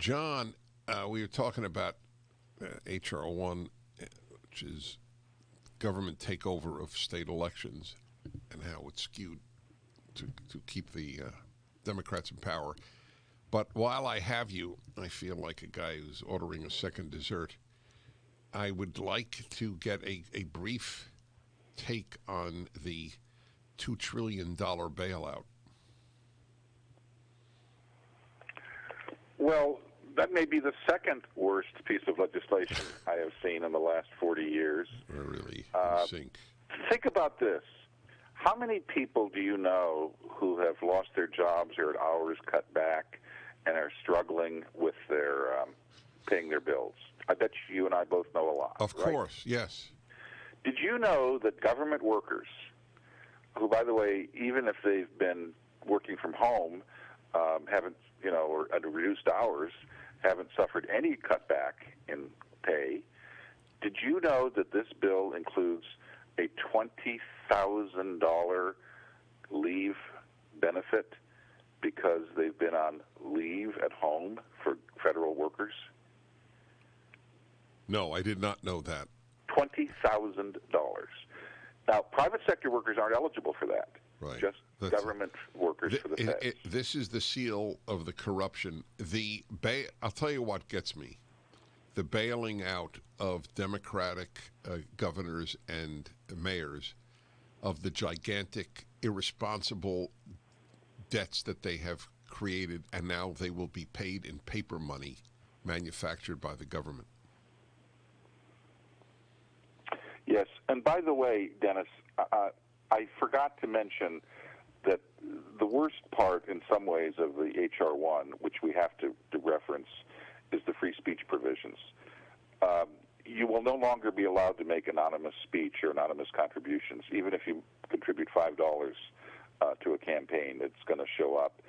John, we were talking about H.R. 1, which is government takeover of state elections and how it's skewed to keep the Democrats in power. But while I have you, I feel like a guy who's ordering a second dessert. I would like to get a brief take on the $2 trillion bailout. Well, that may be the second worst piece of legislation I have seen in the last 40 years. We're really in sync. Think about this. How many people do you know who have lost their jobs or had hours cut back and are struggling with their paying their bills? I bet you and I both know a lot. Of course, yes. Did you know that government workers, who, by the way, even if they've been working from home, haven't, or at reduced hours, haven't suffered any cutback in pay? Did you know that this bill includes a $20,000 leave benefit because they've been on leave at home for federal workers? No, I did not know that. $20,000. Now, private sector workers aren't eligible for that. Right. Just government workers for the feds. This is the seal of the corruption. I'll tell you what gets me. The bailing out of Democratic governors and mayors of the gigantic, irresponsible debts that they have created, and now they will be paid in paper money manufactured by the government. Yes, and by the way, Dennis, I forgot to mention that the worst part in some ways of the H.R. 1, which we have to reference, is the free speech provisions. You will no longer be allowed to make anonymous speech or anonymous contributions. Even if you contribute $5 to a campaign, it's going to show up.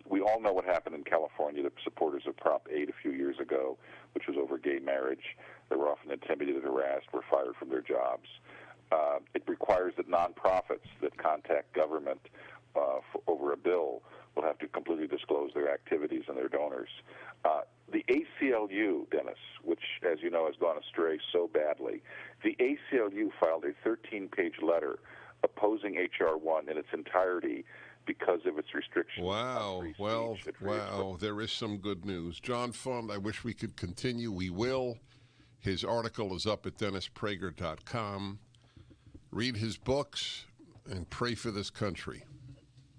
We all know what happened in California. The supporters of Prop 8 a few years ago, which was over gay marriage, they were often intimidated, harassed, were fired from their jobs. It requires that nonprofits that contact government over a bill will have to completely disclose their activities and their donors. The ACLU, Dennis, which, as you know, has gone astray so badly, the ACLU filed a 13-page letter opposing H.R. 1 in its entirety because of its restrictions. Wow. Wow. There is some good news. John Fund, I wish we could continue. We will. His article is up at DennisPrager.com. Read his books and pray for this country.